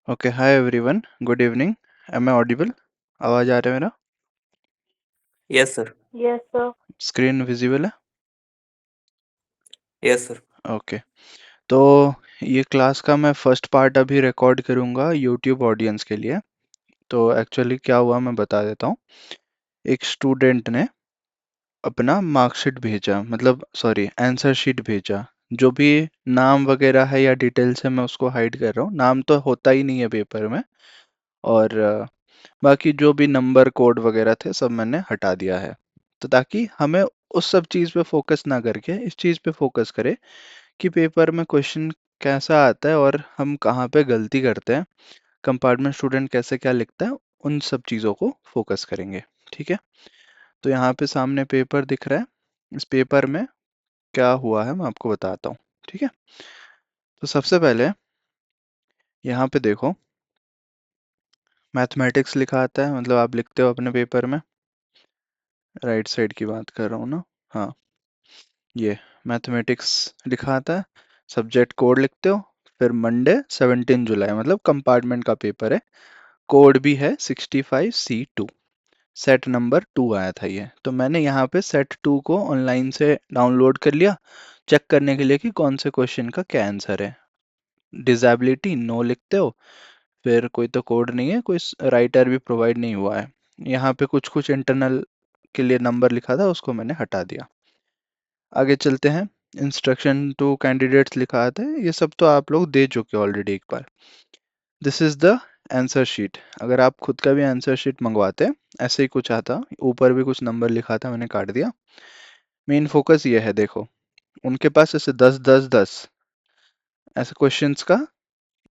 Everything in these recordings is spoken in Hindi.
Okay, hi everyone, good evening. Am I audible? आवाज़ आ रहा है मेरा? Yes sir. Yes, sir. Screen visible है? Yes sir. ओके। तो ये क्लास का मैं फर्स्ट पार्ट अभी रिकॉर्ड करूँगा यूट्यूब ऑडियंस के लिए। तो एक्चुअली क्या हुआ मैं बता देता हूँ। एक स्टूडेंट ने अपना मार्कशीट भेजा, मतलब सॉरी आंसर शीट भेजा। जो भी नाम वगैरह है या डिटेल्स है मैं उसको हाइड कर रहा हूँ, नाम तो होता ही नहीं है पेपर में। और बाकी जो भी नंबर कोड वगैरह थे सब मैंने हटा दिया है। तो ताकि हमें उस सब चीज़ पे फोकस ना करके इस चीज़ पे फोकस करें कि पेपर में क्वेश्चन कैसा आता है और हम कहाँ पे गलती करते हैं, कंपार्टमेंट स्टूडेंट कैसे क्या लिखता है, उन सब चीज़ों को फोकस करेंगे। ठीक है। तो यहाँ पे सामने पेपर दिख रहा है। इस पेपर में क्या हुआ है मैं आपको बताता हूँ। ठीक है। तो सबसे पहले यहाँ पे देखो, मैथमेटिक्स लिखा आता है, मतलब आप लिखते हो अपने पेपर में। राइट साइड की बात कर रहा हूँ ना? हाँ, ये मैथमेटिक्स लिखा आता है। सब्जेक्ट कोड लिखते हो। फिर मंडे 17 जुलाई, मतलब कंपार्टमेंट का पेपर है। कोड भी है 65C2। सेट नंबर 2 आया था ये, तो मैंने यहाँ पे सेट 2 को ऑनलाइन से डाउनलोड कर लिया, चेक करने के लिए कि कौन से क्वेश्चन का क्या आंसर है। डिजेबिलिटी नो लिखते हो। फिर कोई तो कोड नहीं है, कोई राइटर भी प्रोवाइड नहीं हुआ है। यहाँ पे कुछ कुछ इंटरनल के लिए नंबर लिखा था, उसको मैंने हटा दिया। आगे चलते हैं। इंस्ट्रक्शन टू कैंडिडेट्स लिखा आता है, ये सब तो आप लोग दे चुके हो ऑलरेडी एक बार। This is the answer sheet. अगर आप खुद का भी आंसर शीट मंगवाते, ऐसे ही कुछ आता, ऊपर भी कुछ नंबर लिखा था, मैंने काट दिया। मेन फोकस ये है, देखो उनके पास ऐसे 10 10 10 ऐसे क्वेश्चंस का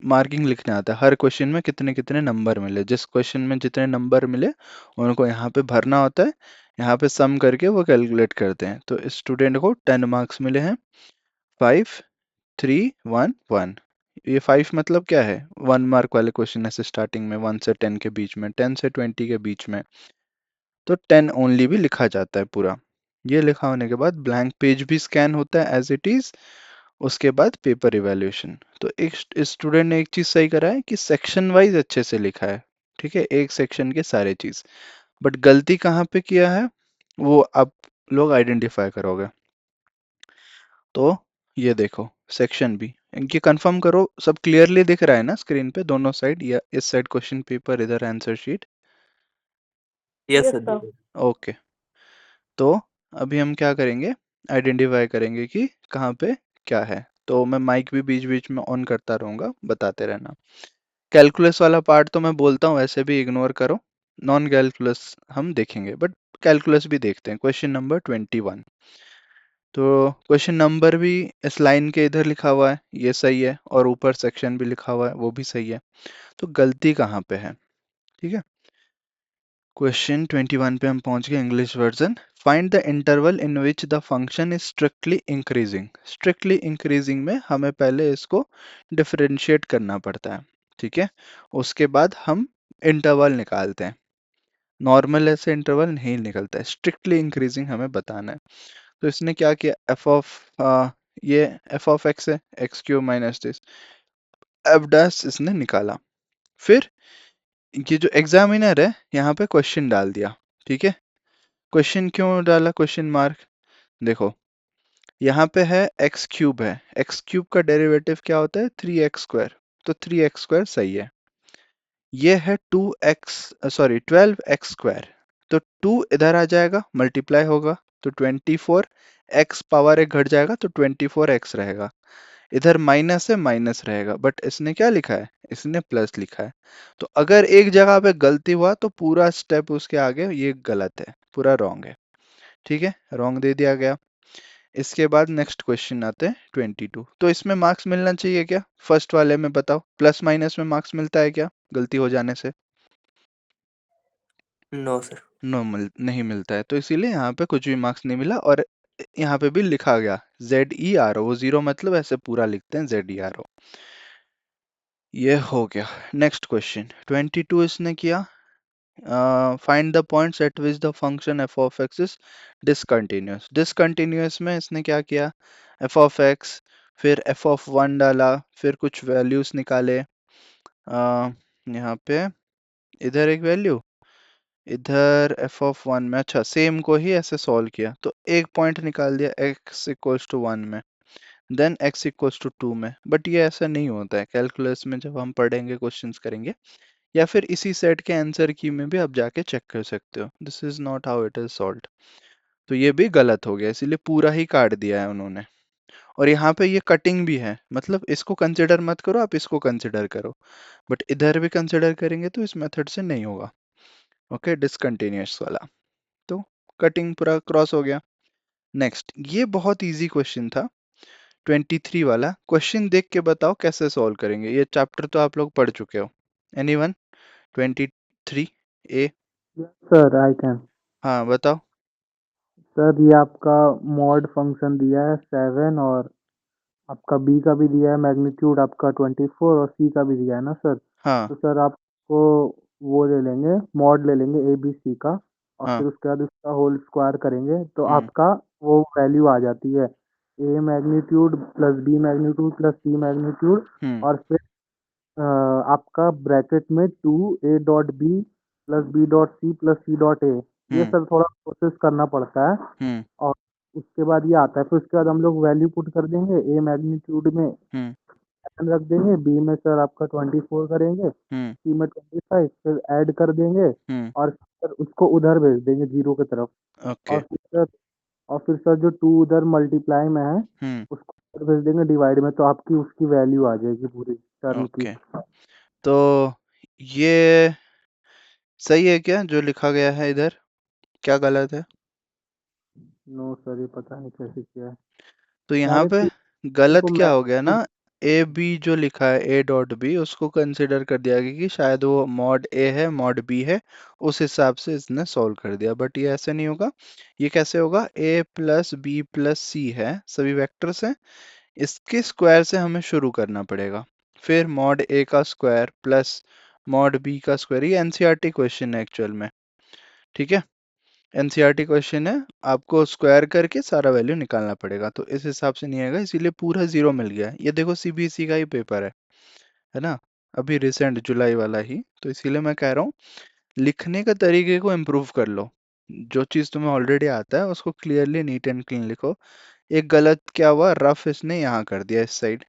मार्किंग लिखने आता है। हर क्वेश्चन में कितने कितने नंबर मिले, जिस क्वेश्चन में जितने नंबर मिले उनको यहाँ पे भरना होता है। यहाँ पे सम करके वो कैलकुलेट करते हैं। तो इस स्टूडेंट को 10 मार्क्स मिले हैं। 5 3 1 1। ये 5 मतलब क्या है? 1 मार्क वाले क्वेश्चन ऐसे स्टार्टिंग में 1 से 10 के बीच में, 10 से 20 के बीच में, तो 10 ओनली भी लिखा जाता है पूरा। ये लिखा होने के बाद ब्लैंक पेज भी स्कैन होता है एज इट इज। उसके बाद पेपर इवैल्यूएशन। तो एक स्टूडेंट ने एक चीज सही करा है कि सेक्शन वाइज अच्छे से लिखा है। ठीक है, एक सेक्शन के सारे चीज। बट गलती कहाँ पे किया है वो आप लोग आइडेंटिफाई करोगे। तो ये देखो, सेक्शन बी, इनकी कंफर्म करो सब क्लियरली दिख रहा है ना स्क्रीन पे, दोनों साइड, या इस साइड क्वेश्चन पेपर, इधर answer sheet. Yes Yes, sir sir. दीदी। ओके। तो अभी हम क्या करेंगे, आइडेंटिफाई करेंगे कि कहाँ पे क्या है। तो मैं माइक भी बीच बीच में ऑन करता रहूंगा, बताते रहना। कैलकुलस वाला पार्ट तो मैं बोलता हूँ ऐसे भी इग्नोर करो। नॉन कैलकुलस हम देखेंगे, बट कैलकुलस भी देखते हैं। Question number 21। तो क्वेश्चन नंबर भी इस लाइन के इधर लिखा हुआ है, ये सही है, और ऊपर सेक्शन भी लिखा हुआ है, वो भी सही है। तो गलती कहाँ पे है? ठीक है। क्वेश्चन 21 पे हम पहुंच गए, English version. Find the interval in which the function is strictly increasing. Strictly increasing में हमें पहले इसको डिफरेंशिएट करना पड़ता है। ठीक है। उसके बाद हम इंटरवल निकालते हैं। नॉर्मल ऐसे इंटरवल नहीं निकलता है, स्ट्रिक्टली इंक्रीजिंग हमें बताना है। तो इसने क्या किया, एफ ऑफ ये एफ ऑफ एक्स है, x cube minus this, F dash इसने निकाला। फिर ये जो एग्जामिनर है यहाँ पे क्वेश्चन डाल दिया। ठीक है। क्वेश्चन क्यों डाला क्वेश्चन मार्क? देखो यहाँ पे है एक्स क्यूब है, एक्स क्यूब का डेरिवेटिव क्या होता है? 3x² तो 3x² सही है। ये है 2x, सॉरी 12x², तो 2 इधर आ जाएगा, मल्टीप्लाई होगा तो 24, x पावर एक घट जाएगा तो 24x रहेगा। इधर माइनस है, माइनस रहेगा, बट इसने क्या लिखा है? इसने प्लस लिखा है। तो अगर एक जगह पे गलती हुआ तो पूरा स्टेप उसके आगे ये गलत है, पूरा रॉन्ग है। ठीक है, रॉन्ग दे दिया गया। इसके बाद नेक्स्ट क्वेश्चन आते हैं 22। तो इसमें मार्क्स मिलना चाहिए क्या? फर्स्ट वाले में बताओ, प्लस माइनस में मार्क्स मिलता है क्या गलती हो जाने से? No sir. नहीं मिलता है, तो इसीलिए यहाँ पे कुछ भी मार्क्स नहीं मिला। और यहाँ पे भी लिखा गया ZERO, वो जीरो मतलब ऐसे पूरा लिखते हैं ZERO। ये हो गया। नेक्स्ट क्वेश्चन 22 इसने किया, find the points at which the function F of x is discontinuous. Discontinuous में इसने क्या किया, एफ ऑफ एक्स, फिर एफ ऑफ 1 डाला, फिर कुछ वैल्यूज निकाले, यहाँ पे इधर एक वैल्यू, इधर एफ ऑफ वन में, अच्छा सेम को ही ऐसे सॉल्व किया तो एक पॉइंट निकाल दिया x इक्वल्स टू वन में, then x equals to two में। बट ये ऐसा नहीं होता है कैलकुलस में, जब हम पढ़ेंगे क्वेश्चंस करेंगे, या फिर इसी सेट के आंसर की में भी आप जाके चेक कर सकते हो। This is not how it is solved. तो ये भी गलत हो गया, इसीलिए पूरा ही काट दिया है उन्होंने। और यहाँ पे ये कटिंग भी है, मतलब इसको कंसिडर मत करो, आप इसको कंसिडर करो। बट इधर भी कंसिडर करेंगे तो इस मेथड से नहीं होगा। ओके, डिसकंटिन्यूअस वाला। तो कटिंग पूरा क्रॉस हो गया। नेक्स्ट, ये बहुत इजी क्वेश्चन था, 23 वाला क्वेश्चन देख के बताओ कैसे सॉल्व करेंगे। ये चैप्टर तो आप लोग पढ़ चुके हो। Anyone? 23 A. Sir I can. हाँ बताओ। सर ये आपका मॉड फंक्शन दिया है 7 और आपका बी का भी दिया है मैग्नीट्यूड आपका 24 और सी का भी दिया है ना सर। हाँ तो सर आपको वो ले लेंगे मॉड ले लेंगे ए बी सी का और हाँ। फिर उसके बाद उसका होल स्क्वायर करेंगे तो हम्म आपका वो वैल्यू आ जाती है A magnitude plus B magnitude plus C magnitude hmm और फिर आपका ब्रैकेट में 2 a.b plus b.c plus c.a। ये हम्म सब थोड़ा प्रोसेस करना पड़ता है हम्म और उसके बाद ये आता है। फिर उसके बाद हम लोग वैल्यू पुट कर देंगे ए मैग्नीट्यूड में हम्म 7 रख देंगे, बी में सर आपका 24 करेंगे, हम्म सी में 25, फिर ऐड कर देंगे हम्म। और फिर उसको उधर भेज देंगे जीरो की तरफ। ओके। और फिर सर जो 2 उधर मल्टीप्लाई में है हम्म। उसको उधर भेज देंगे डिवाइड में, तो आपकी उसकी वैल्यू आ जाएगी पूरी टर्म की। ओके, तो ये सही है क्या जो लिखा गया है इधर, क्या गलत है? नो सर ये पता नहीं कैसे किया है। तो यहाँ पे डायरेक्ट गलत को क्या हो गया ना, मैग्नीट्यूड। ए बी जो लिखा है ए डॉट बी, उसको कंसिडर कर दिया गया कि शायद वो मॉड ए है मॉड बी है, उस हिसाब से इसने सॉल्व कर दिया। बट ये ऐसे नहीं होगा। ये कैसे होगा? ए प्लस बी प्लस सी है, सभी वेक्टर्स हैं, इसके स्क्वायर से हमें शुरू करना पड़ेगा। फिर मॉड ए का स्क्वायर प्लस मॉड बी का स्क्वायर। ये एनसीईआरटी क्वेश्चन है एक्चुअल में, ठीक है? एनसीईआरटी क्वेश्चन है, आपको स्क्वायर करके सारा वैल्यू निकालना पड़ेगा, तो इस हिसाब से नहीं आएगा, इसीलिए पूरा जीरो मिल गया। ये देखो सीबीएसई का ही पेपर है ना, अभी रिसेंट जुलाई वाला ही, तो इसीलिए मैं कह रहा हूँ लिखने का तरीके को इम्प्रूव कर लो। जो चीज़ तुम्हें ऑलरेडी आता है उसको क्लियरली नीट एंड क्लीन लिखो। एक गलत क्या हुआ, रफ इसने यहाँ कर दिया इस साइड,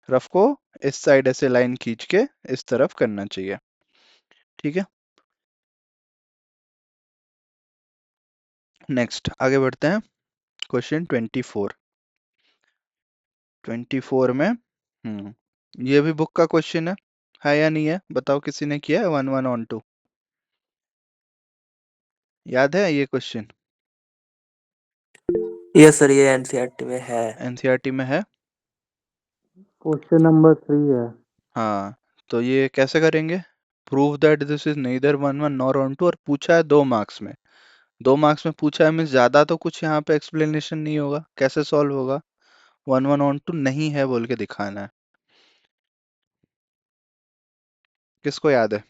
रफ को इस साइड ऐसे लाइन खींच के इस तरफ करना चाहिए, ठीक है? नेक्स्ट आगे बढ़ते हैं, क्वेश्चन 24। 24 में ये भी बुक का क्वेश्चन है या नहीं है? बताओ, किसी ने किया है 1 1 on 2? याद है ये क्वेश्चन? यस सर, ये एनसीईआरटी में है। एनसीईआरटी में है। क्वेश्चन नंबर 3 है। हाँ, तो ये कैसे करेंगे? Prove that this is neither 1 1 nor on 2, और पूछा है 2 मार्क्स में। 2 मार्क्स में पूछा है, मीन्स ज्यादा तो कुछ यहाँ पे एक्सप्लेनेशन नहीं होगा, कैसे सॉल्व होगा? 1 1 on 2 नहीं है बोल के दिखाना है। किसको याद है?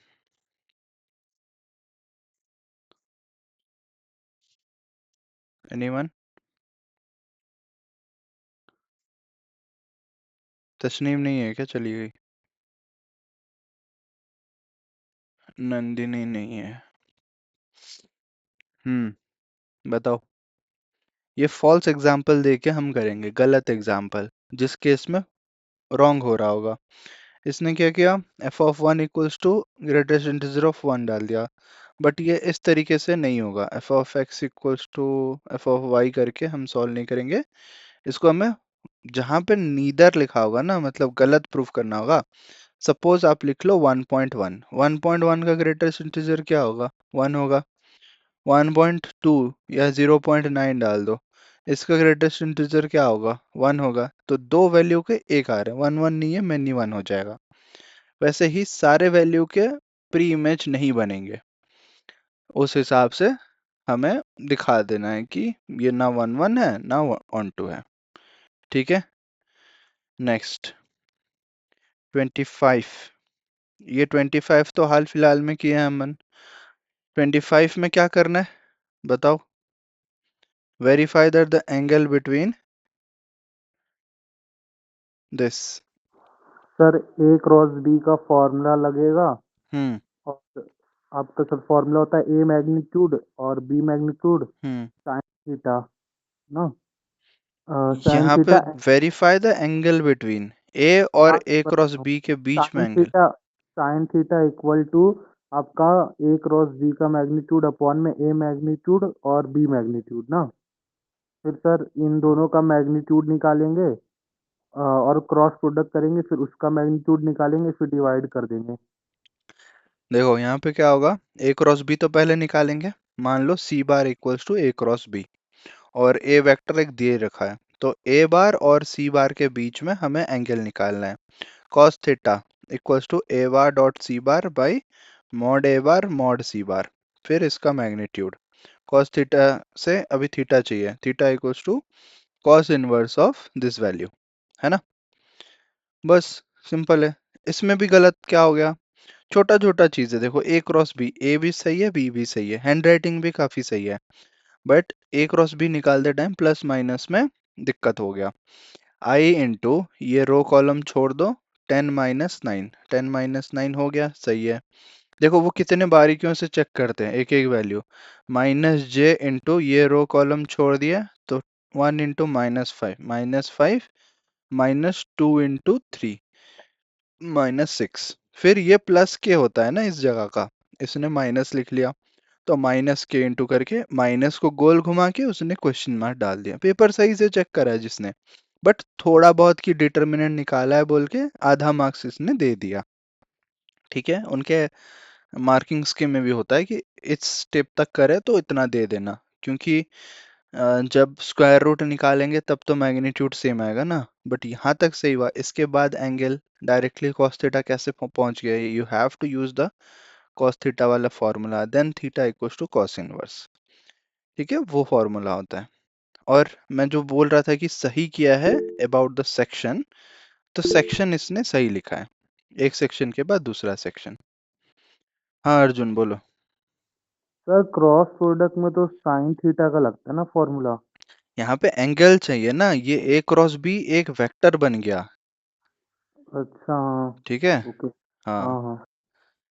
एनीवन? तस्नीम नहीं है क्या, चली गई? नंदिनी नहीं है। बताओ। ये फॉल्स एग्जाम्पल दे के हम करेंगे, गलत एग्जाम्पल, जिस केस में रॉन्ग हो रहा होगा। इसने क्या किया, F of one equals to greatest integer of one डाल दिया। बट ये इस तरीके से नहीं होगा, F of X equals to F of Y करके हम सॉल्व नहीं करेंगे। इसको हमें जहां पे नीदर लिखा होगा ना, मतलब गलत प्रूफ करना होगा। सपोज आप लिख लो 1.1, 1.1 का ग्रेटेस्ट इंटीजर क्या होगा? 1 होगा। 1.2 या 0.9 डाल दो, इसका ग्रेटेस्ट इंटीजर क्या होगा? 1 होगा। तो दो वैल्यू के एक आ रहे हैं, 1 1 नहीं है, मैनी 1 हो जाएगा। वैसे ही सारे वैल्यू के प्री इमेज नहीं बनेंगे, उस हिसाब से हमें दिखा देना है कि ये ना 1 1 है ना 1 2 है, ठीक है? नेक्स्ट 25। ये 25 तो हाल फिलहाल में किए हैं हमन। 25 में क्या करना है बताओ? Verify that the angle between this. Sir A cross B का फॉर्मूला लगेगा हम्म और आपका सर फॉर्मूला होता है ए मैग्नीट्यूड और B magnitude hmm sine theta ना। साइन यहाँ पे theta verify the angle between A और हाँ ए बता क्रॉस रहा हूँ। बी के बीच में sine angle. Theta sine theta equal to आपका ए क्रॉस बी का मैग्नीट्यूड अपॉन में ए मैग्नीट्यूड और बी मैग्नीट्यूड ना। फिर सर इन दोनों का मैग्नीट्यूड निकालेंगे और क्रॉस प्रोडक्ट करेंगे, फिर उसका मैग्नीट्यूड निकालेंगे, फिर डिवाइड कर देंगे। देखो यहाँ पे क्या होगा, ए क्रॉस बी तो पहले निकालेंगे। मान लो C bar equals to A cross B, और ए वेक्टर एक दिए रखा है, तो ए बार और सी बार के बीच में हमें एंगल निकालना है। Cos theta equals to A bar dot c bar by mod a bar mod c bar, फिर इसका मैग्नीट्यूड। कॉस थीटा से अभी थीटा चाहिए, theta equals to cos inverse of this value, है ना। बस सिंपल है। इसमें भी गलत क्या हो गया, छोटा छोटा चीज है। देखो ए क्रॉस बी, ए भी सही है बी भी सही है, हैंड राइटिंग भी काफी सही है, बट ए क्रॉस बी निकालते टाइम प्लस माइनस में दिक्कत हो गया। आई इंटू ये रो कॉलम छोड़ दो, 10 - 9, 10 - 9 हो गया, सही है। देखो वो कितने बारीकियों से चेक करते हैं एक एक वैल्यू। माइनस जे इंटू ये रो कॉलम छोड़ दिया, तो 1 × -5, -2 × 3 -6। फिर ये प्लस के होता है ना इस जगह का, इसने माइनस लिख लिया, तो माइनस के इंटू करके माइनस को गोल घुमा के उसने क्वेश्चन मार्क डाल दिया। पेपर सही से चेक करा है जिसने, बट थोड़ा बहुत की डिटर्मिनेंट निकाला है बोल के आधा मार्क्स इसने दे दिया। ठीक है, उनके मार्किंग स्कीम में भी होता है कि इस स्टेप तक करे तो इतना दे देना, क्योंकि जब स्क्वायर रूट निकालेंगे तब तो मैग्नीट्यूड सेम आएगा ना। बट यहाँ तक सही हुआ, इसके बाद एंगल डायरेक्टली कॉस थीटा कैसे पहुंच गया, you have to use the cos theta वाला formula, then theta equals to cos inverse. ठीक है, वो फॉर्मूला होता है। और मैं जो बोल रहा था कि सही किया है अबाउट द सेक्शन, तो सेक्शन इसने सही लिखा है, एक सेक्शन के बाद दूसरा सेक्शन। हाँ अर्जुन बोलो। सर क्रॉस प्रोडक्ट में तो साइन थीटा का लगता है ना फॉर्मूला। यहाँ पे एंगल चाहिए ना, ये ए क्रॉस बी एक वेक्टर बन गया। अच्छा हाँ। ठीक है। ओके। हाँ हाँ, हाँ।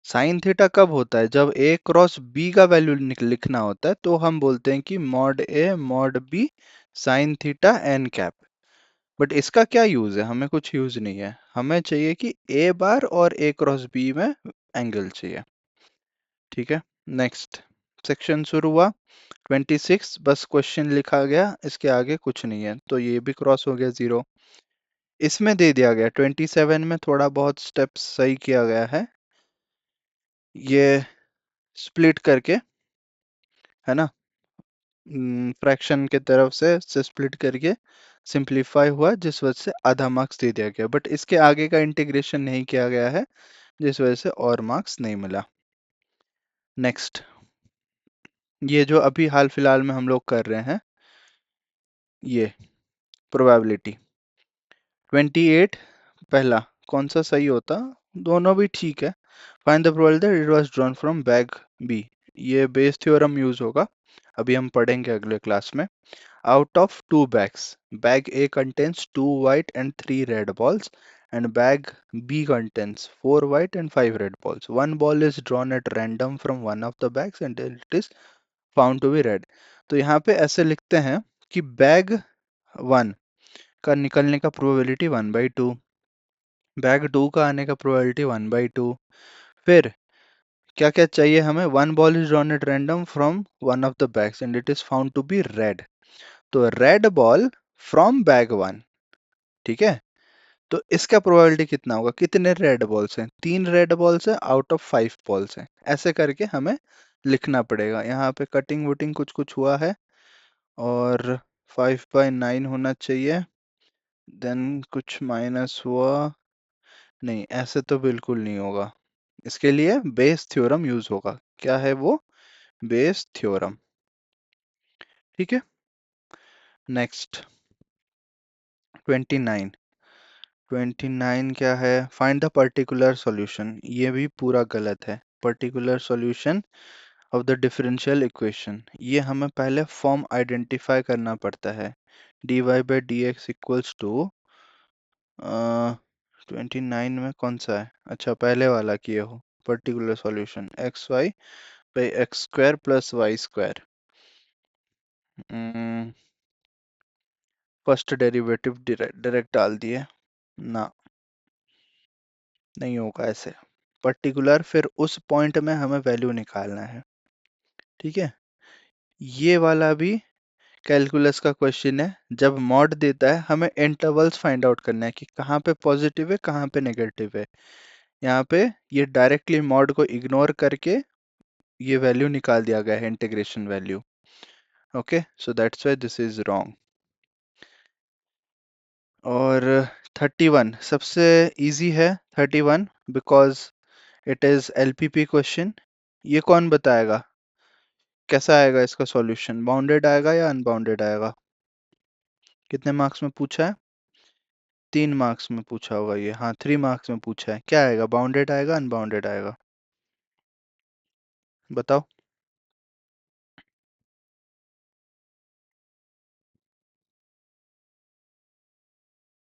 साइन थीटा कब होता है, जब ए क्रॉस बी का वैल्यू लिखना होता है, तो हम बोलते हैं कि mod A mod B sine theta N cap. But इसका क्या यूज है, हमें कुछ यूज नहीं है, हमें चाहिए कि ए बार और ए क्रॉस बी में एंगल चाहिए। ठीक है, नेक्स्ट सेक्शन शुरू हुआ। 26 बस क्वेश्चन लिखा गया, इसके आगे कुछ नहीं है, तो ये भी क्रॉस हो गया 0। इसमें दे दिया गया 27 में थोड़ा बहुत स्टेप्स सही किया गया है, ये स्प्लिट करके, है ना, फ्रैक्शन के तरफ से स्प्लिट करके सिंप्लीफाई हुआ, जिस वजह से आधा मार्क्स दे दिया गया। बट इसके आगे का इंटीग्रेशन नहीं किया गया है, जिस वजह से और मार्क्स नहीं मिला। नेक्स्ट, ये जो अभी हाल फिलहाल में हम लोग कर रहे हैं, ये प्रोबेबिलिटी 28, पहला कौन सा सही होता, दोनों भी ठीक है। Find the probability that it was drawn from bag B, ये बेस थ्योरम यूज होगा, अभी हम पढ़ेंगे अगले क्लास में। Out of two bags, bag A contains 2 white and 3 red balls, and bag B contains 4 white and 5 red balls. One ball is drawn at random from one of the bags until it is found to be red. तो यहाँ पे ऐसे लिखते हैं कि बैग 1 का निकलने का प्रोबेबिलिटी 1/2, बैग 2 का आने का प्रोबेबिलिटी 1/2। फिर क्या क्या चाहिए हमें, one ball is drawn at random from one of the bags and it is found to be red, तो रेड बॉल फ्रॉम बैग 1। ठीक है, तो इसका प्रोबेबिलिटी कितना होगा, कितने रेड बॉल्स हैं, 3 रेड बॉल्स हैं आउट ऑफ 5 बॉल्स हैं, ऐसे करके हमें लिखना पड़ेगा। यहाँ पे कटिंग वुटिंग कुछ कुछ हुआ है, और 5/9 होना चाहिए, देन कुछ माइनस हुआ, नहीं ऐसे तो बिल्कुल नहीं होगा। इसके लिए बेस थ्योरम यूज होगा, क्या है वो, बेस थ्योरम। ठीक है, नेक्स्ट 29, 29 क्या है, फाइंड द पर्टिकुलर सॉल्यूशन, ये भी पूरा गलत है। Particular solution of the differential equation, ये हमें पहले फॉर्म आइडेंटिफाई करना पड़ता है। dy by dx equals to 29 में कौन सा है? अच्छा, पहले वाला किए हो। Particular solution X Y by X square plus Y square. First derivative direct डाल दिए ना, नहीं होगा ऐसे। पर्टिकुलर, फिर उस पॉइंट में हमें वैल्यू निकालना है। ठीक है, ये वाला भी कैलकुलस का क्वेश्चन है। जब मॉड देता है हमें इंटरवल्स फाइंड आउट करना है कि कहाँ पे पॉजिटिव है कहाँ पे नेगेटिव है। यहाँ पे ये डायरेक्टली मॉड को इग्नोर करके ये वैल्यू निकाल दिया गया है, integration value. Okay, so that's why this is wrong. और 31 सबसे इजी है। 31 because it is LPP question. ये कौन बताएगा कैसा आएगा इसका सॉल्यूशन? बाउंडेड आएगा या अनबाउंडेड आएगा? कितने मार्क्स में पूछा है? 3 मार्क्स में पूछा होगा ये। हाँ, 3 मार्क्स में पूछा है। क्या आएगा, बाउंडेड आएगा अनबाउंडेड आएगा? बताओ।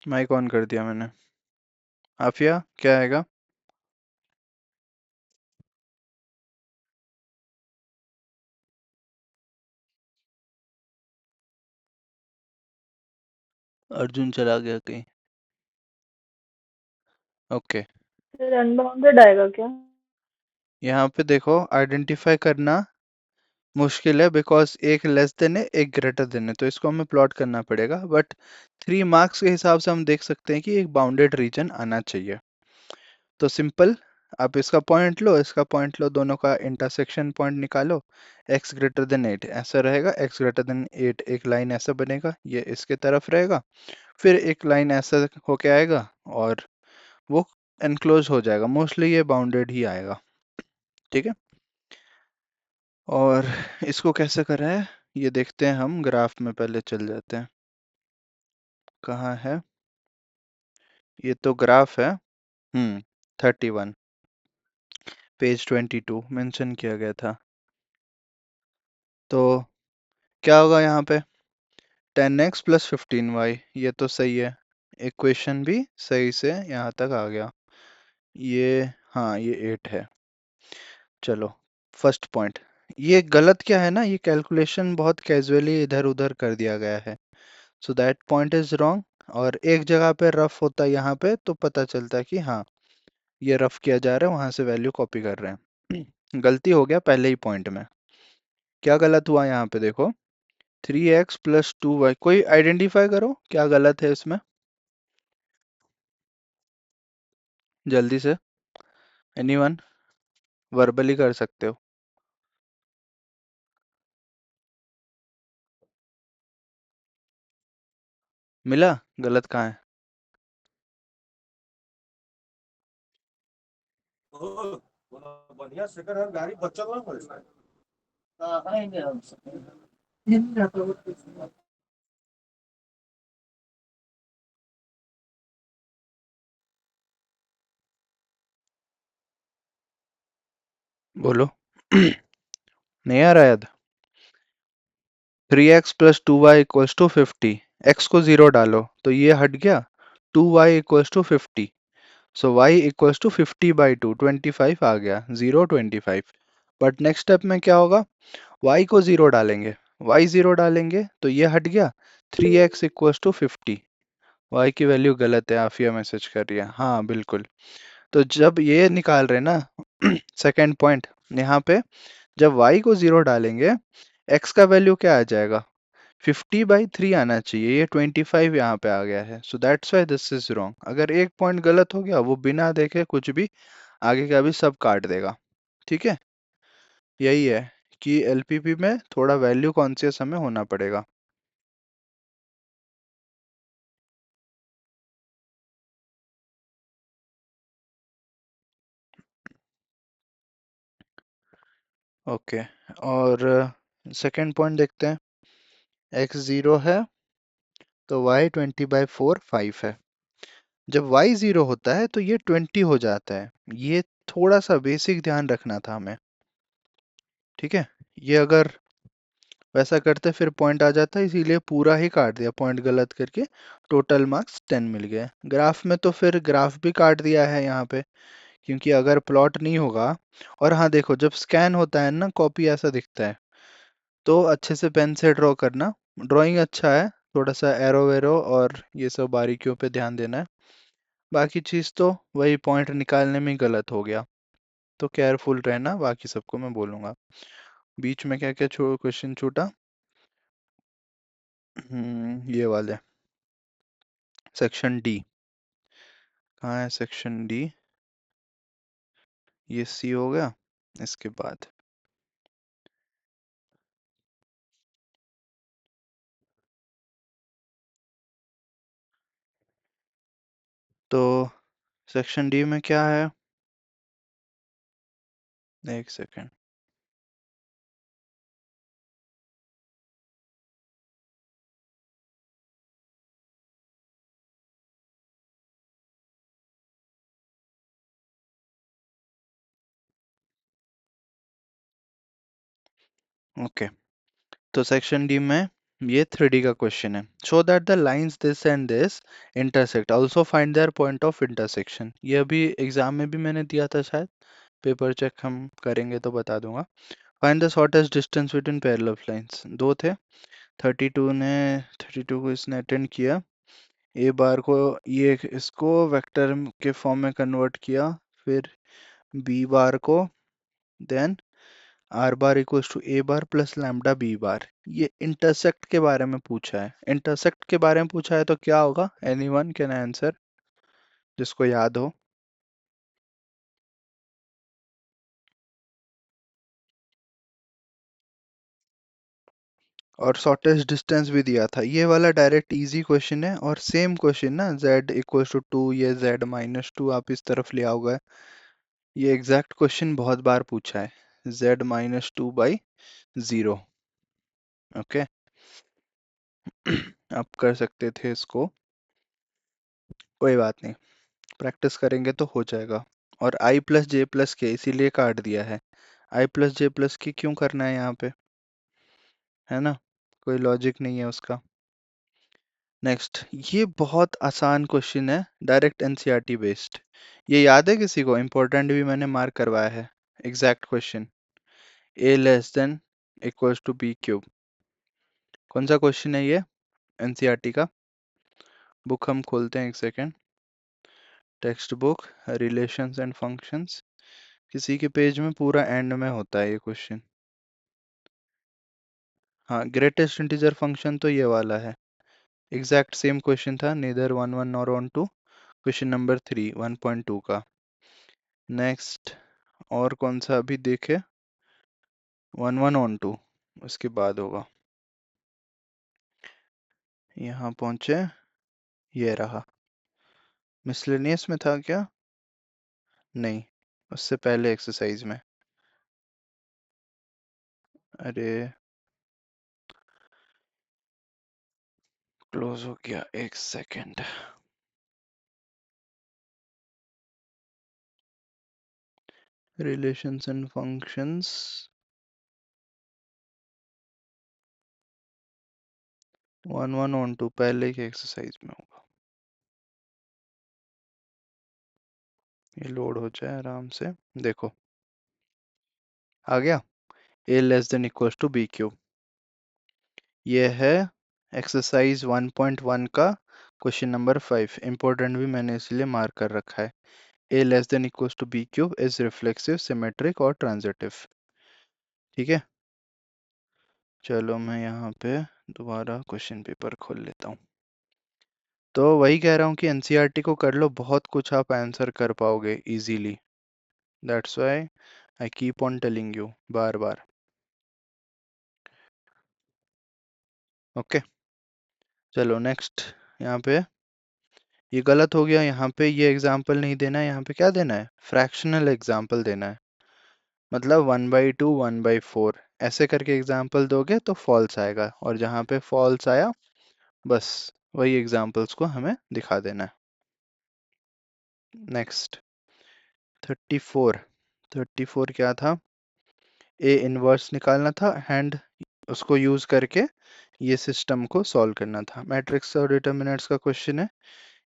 माइक ऑन कर दिया मैंने। आफिया, क्या आएगा? अर्जुन चला गया कहीं। ओके, फिर अनबाउंडेड आएगा क्या? यहाँ पे देखो, आइडेंटिफाई करना मुश्किल है बिकॉज एक लेस देन है एक ग्रेटर देन है, तो इसको हमें प्लॉट करना पड़ेगा। बट 3 मार्क्स के हिसाब से हम देख सकते हैं कि एक बाउंडेड रीजन आना चाहिए। तो सिंपल, आप इसका पॉइंट लो इसका पॉइंट लो, दोनों का इंटरसेक्शन पॉइंट निकालो। x ग्रेटर देन 8 ऐसा रहेगा, x ग्रेटर देन 8 एक लाइन ऐसा बनेगा, ये इसके तरफ रहेगा। फिर एक लाइन ऐसा होके आएगा और वो एनक्लोज हो जाएगा। मोस्टली ये बाउंडेड ही आएगा। ठीक है, और इसको कैसे करें है ये देखते हैं हम। ग्राफ में पहले चल जाते हैं। कहाँ है ये? तो ग्राफ है 31 पेज 22 मेंशन किया गया था। तो क्या होगा यहाँ पे? 10x प्लस 15y, ये तो सही है। इक्वेशन भी सही से यहाँ तक आ गया। ये, हाँ ये 8 है। चलो, फर्स्ट पॉइंट। ये गलत क्या है ना, ये कैलकुलेशन बहुत कैजुअली इधर उधर कर दिया गया है। So that point is wrong. और एक जगह पे रफ होता है यहाँ पे तो पता चलता है कि हाँ ये रफ किया जा रहा है, वहां से वैल्यू कॉपी कर रहे हैं। गलती हो गया पहले ही पॉइंट में। क्या गलत हुआ यहाँ पे देखो, 3x प्लस 2y। कोई आइडेंटिफाई करो क्या गलत है इसमें, जल्दी से। एनीवन, वर्बली कर सकते हो। मिला गलत कहाँ है? बढ़िया सेकंड हैंड गाड़ी बचल ना पड़े। बोलो। नहीं आ रहा याद? 3x plus 2y equals to 50। x को 0 डालो तो ये हट गया। 2y equals to 50, so y equals to 50/2, 25 आ गया। 0 25। बट नेक्स्ट स्टेप में क्या होगा, y को 0 डालेंगे। y 0 डालेंगे तो ये हट गया। 3x equals to 50। y की वैल्यू गलत है, आफिया मैसेज कर रही है। हाँ बिल्कुल। तो जब ये निकाल रहे हैं ना सेकेंड पॉइंट, यहाँ पे जब y को 0 डालेंगे x का वैल्यू क्या आ जाएगा? 50/3 आना चाहिए। ये 25 यहाँ पे आ गया है। So that's why this is wrong. अगर एक पॉइंट गलत हो गया वो बिना देखे कुछ भी आगे का भी सब काट देगा। ठीक है, यही है कि एलपीपी में थोड़ा वैल्यू कॉन्शियस हमें होना पड़ेगा। ओके, और सेकंड पॉइंट देखते हैं। x 0 है तो y 20/4 5 है। जब y 0 होता है तो ये 20 हो जाता है। ये थोड़ा सा बेसिक ध्यान रखना था हमें। ठीक है, ये अगर वैसा करते फिर पॉइंट आ जाता, इसीलिए पूरा ही काट दिया, पॉइंट गलत करके टोटल मार्क्स 10 मिल गए। ग्राफ में तो फिर ग्राफ भी काट दिया है यहाँ पे, क्योंकि अगर प्लॉट नहीं होगा, और हाँ देखो जब स्कैन होता है ना कॉपी ऐसा दिखता है, तो अच्छे से पेन से ड्रॉ करना। ड्राइंग अच्छा है, थोड़ा सा एरो वेरो और ये सब बारीकियों पे ध्यान देना है, बाकी चीज़ तो वही पॉइंट निकालने में ही गलत हो गया, तो केयरफुल रहना, बाकी सबको मैं बोलूँगा। बीच में क्या क्या क्वेश्चन छूटा? ये वाले, सेक्शन डी। कहाँ है सेक्शन डी? ये सी हो गया, इसके बाद तो सेक्शन डी में क्या है? एक सेकेंड। ओके, तो सेक्शन डी में ये 3D का क्वेश्चन है। Show that the lines this and this intersect, also find their point of intersection. ये अभी एग्जाम में भी मैंने दिया था शायद, पेपर चेक हम करेंगे तो बता दूंगा। Find the shortest distance between parallel lines, दो थे, 32 को इसने अटेंड किया, ए बार को ये इसको वेक्टर के फॉर्म में कन्वर्ट किया, फिर बी बार को, then R bar equals to A bar plus lambda B bar. ये इंटरसेक्ट के बारे में पूछा है, इंटरसेक्ट के बारे में पूछा है तो क्या होगा? एनीवन कैन आंसर, जिसको याद हो। और शॉर्टेस्ट डिस्टेंस भी दिया था, ये वाला डायरेक्ट इजी क्वेश्चन है, और सेम क्वेश्चन ना z इक्वल्स टू 2, ये z माइनस 2 आप इस तरफ ले आओगे, ये एग्जैक्ट क्वेश्चन बहुत बार पूछा है, z माइनस 2 बाई 0। ओके, आप कर सकते थे इसको, कोई बात नहीं, प्रैक्टिस करेंगे तो हो जाएगा। और i प्लस जे प्लस के इसीलिए काट दिया है, i प्लस जे प्लस के क्यों करना है यहाँ पे, है ना, कोई लॉजिक नहीं है उसका। नेक्स्ट, ये बहुत आसान क्वेश्चन है, डायरेक्ट एनसीईआरटी बेस्ड, ये याद है किसी को? इंपॉर्टेंट भी मैंने मार्क करवाया है, exact question, a less than equals to B cube. कौन सा क्वेश्चन है ये एनसीईआरटी का? बुक हम खोलते हैं, एक second, text book, relations and functions, किसी के पेज में पूरा एंड में होता है ये क्वेश्चन। हाँ, ग्रेटेस्ट इंटीजर फंक्शन तो ये वाला है, एग्जैक्ट सेम क्वेश्चन था, नीदर 1 1 नॉर 1 2, क्वेश्चन नंबर 3 1.2 का। नेक्स्ट, और कौन सा अभी देखे, 1 1 ऑन 2, उसके बाद होगा। यहाँ पहुंचे, ये रहा, मिसलेनियस में था क्या? नहीं, उससे पहले एक्सरसाइज में। अरे क्लोज हो गया, एक second. Relations and functions, 1 1 on 2 पहले के एक्सरसाइज में होगा, ये लोड हो जाए आराम से, देखो आ गया, a less than equals to B cube. ये है एक्सरसाइज 1.1 का क्वेश्चन नंबर 5, इंपॉर्टेंट भी मैंने इसलिए मार्क कर रखा है। a less than equals to B cube is reflexive, symmetric और ट्रांजिटिव। ठीक है, चलो मैं यहाँ पे दोबारा क्वेश्चन पेपर खोल लेता हूँ। तो वही कह रहा हूँ कि एनसीईआरटी को कर लो, बहुत कुछ आप आंसर कर पाओगे easily, that's why I keep on telling you bar bar. Okay, चलो नेक्स्ट, यहाँ पे ये गलत हो गया, यहाँ पे ये एग्जाम्पल नहीं देना है, यहाँ पे क्या देना है, फ्रैक्शनल एग्जाम्पल देना है, मतलब 1/2 1/4 ऐसे करके एग्जाम्पल दोगे तो फॉल्स आएगा, और जहाँ पे फॉल्स आया बस वही एग्जाम्पल्स को हमें दिखा देना है। नेक्स्ट, 34 क्या था, ए इनवर्स निकालना था, एंड उसको यूज करके ये सिस्टम को सॉल्व करना था। मैट्रिक्स और डिटर्मिनेंट्स का क्वेश्चन है।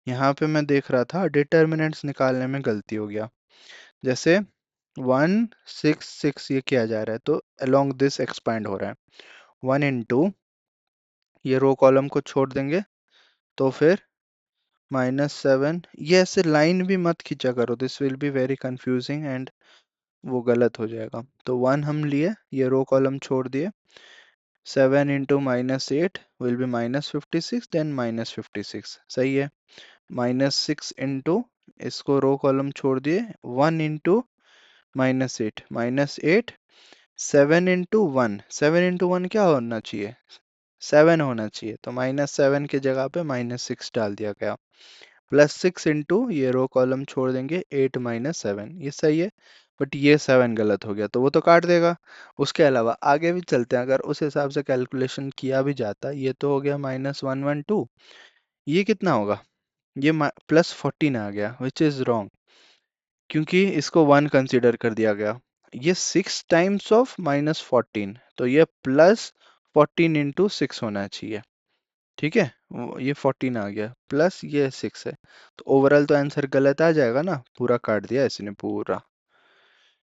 यहाँ पे मैं देख रहा था डिटर्मिनेंट्स निकालने में गलती हो गया। जैसे 1 6 6 ये किया जा रहा है तो अलोंग दिस एक्सपैंड हो रहा है। 1 इंटू ये रो कॉलम को छोड़ देंगे तो फिर -7। ये ऐसे लाइन भी मत खींचा करो, this will be very confusing and वो गलत हो जाएगा। तो 1 हम लिए, ये रो कॉलम छोड़ दिए। 7 इंटू -8 विल बी -56 देन -56, सही है। -6 इंटू इसको रो कॉलम छोड़ दिए, 1 इंटू -8 -8। 7 इंटू 1, 7 इंटू 1 क्या होना चाहिए? 7 होना चाहिए, तो -7 की जगह पे -6 डाल दिया गया। +6 इंटू ये रो कॉलम छोड़ देंगे, 8 -7, ये सही है। बट ये 7 गलत हो गया तो वो तो काट देगा। उसके अलावा आगे भी चलते हैं, अगर उस हिसाब से कैलकुलेशन किया भी जाता, ये तो हो गया -112, ये कितना होगा? ये +14 आ गया, विच इज रॉन्ग, क्योंकि इसको 1 कंसीडर कर दिया गया। ये 6 टाइम्स ऑफ -14, तो ये +14 इंटू 6 होना चाहिए। ठीक है, ये 14 आ गया, प्लस ये 6 है, तो ओवरऑल तो आंसर गलत आ जाएगा ना, पूरा काट दिया इसने पूरा।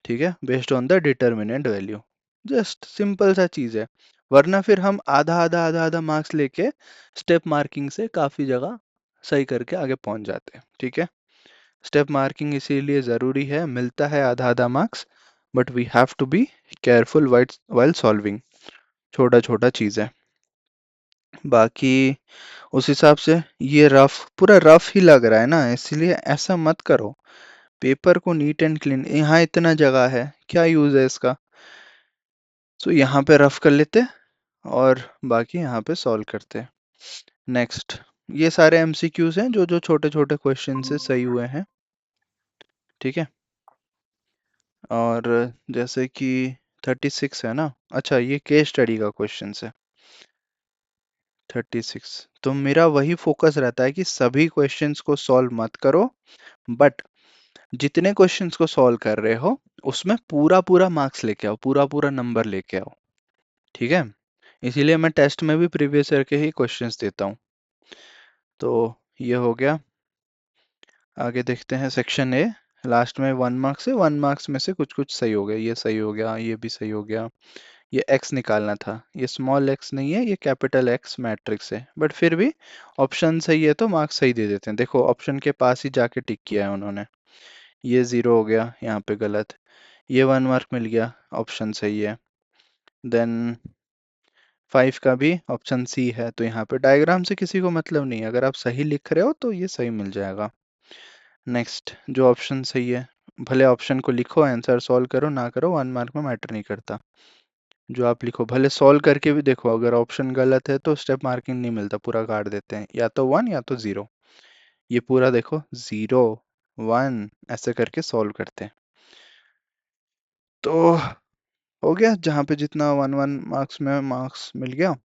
ठीक है, based on the determinant value. Just simple सा चीज है, वरना फिर हम आधा आधा आधा आधा मार्क्स लेके स्टेप मार्किंग से काफी जगह सही करके आगे पहुंच जाते हैं। ठीक है, स्टेप मार्किंग इसीलिए ज़रूरी है, मिलता है आधा आधा marks, but we have to be careful while solving, छोटा छोटा चीज़ है। बाकी उस हिसाब से ये रफ, पूरा रफ ही लग रहा है ना, इसलिए ऐसा मत करो। पेपर को नीट एंड क्लीन, यहाँ इतना जगह है, क्या यूज़ है इसका? सो यहाँ पे रफ कर लेते और बाकी यहाँ पे सॉल्व करते हैं। नेक्स्ट, ये सारे एमसीक्यूज हैं जो जो छोटे छोटे क्वेश्चन से सही हुए हैं। ठीक है, और जैसे कि 36 है ना, अच्छा ये केस स्टडी का क्वेश्चन है 36। तो मेरा वही फोकस रहता है कि सभी क्वेश्चंस को सॉल्व मत करो, बट जितने क्वेश्चंस को सॉल्व कर रहे हो उसमें पूरा पूरा मार्क्स लेके आओ, पूरा पूरा नंबर लेके आओ। ठीक है, इसीलिए मैं टेस्ट में भी प्रीवियस ईयर के ही क्वेश्चंस देता हूँ। तो ये हो गया, आगे देखते हैं सेक्शन ए। लास्ट में 1 मार्क्स है, 1 मार्क्स में से कुछ कुछ सही हो गया, ये सही हो गया, ये भी सही हो गया। ये x निकालना था, ये स्मॉल x नहीं है, ये कैपिटल X मैट्रिक्स है, बट फिर भी ऑप्शन सही है तो मार्क्स सही दे देते हैं। देखो ऑप्शन के पास ही जाके टिक किया है उन्होंने, ये 0 हो गया, यहाँ पे गलत, ये 1 मार्क मिल गया, ऑप्शन सही है। देन 5 का भी ऑप्शन सी है, तो यहाँ पे डायग्राम से किसी को मतलब नहीं है, अगर आप सही लिख रहे हो तो ये सही मिल जाएगा। नेक्स्ट, जो ऑप्शन सही है, भले ऑप्शन को लिखो, आंसर सॉल्व करो ना करो, 1 मार्क में मैटर नहीं करता। जो आप लिखो, भले सॉल्व करके भी देखो, अगर ऑप्शन गलत है तो स्टेप मार्किंग नहीं मिलता, पूरा काट देते हैं, या तो 1 या तो 0। ये पूरा देखो, 0 1 ऐसे करके सॉल्व करते हैं। तो हो गया, जहाँ पे जितना 1 मार्क्स में मार्क्स मिल गया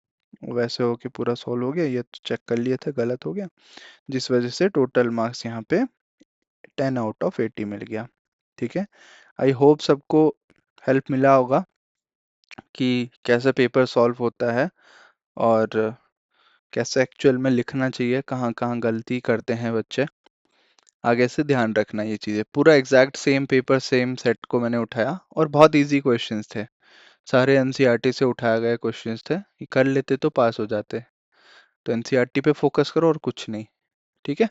वैसे हो के पूरा सॉल्व हो गया। ये तो चेक कर लिए थे, गलत हो गया, जिस वजह से टोटल मार्क्स यहाँ पे 10 आउट ऑफ 80 मिल गया। ठीक है, आई होप सबको हेल्प मिला होगा कि कैसे पेपर सॉल्व होता है और कैसे एक्चुअल में लिखना चाहिए, कहाँ कहाँ गलती करते हैं बच्चे। आगे से ध्यान रखना ये चीज़ें। पूरा exact same paper same set को मैंने उठाया और बहुत इजी क्वेश्चंस थे, सारे एनसीईआरटी से उठाए गए क्वेश्चंस थे, ये कर लेते तो पास हो जाते। तो एनसीईआरटी पे फोकस करो और कुछ नहीं। ठीक है।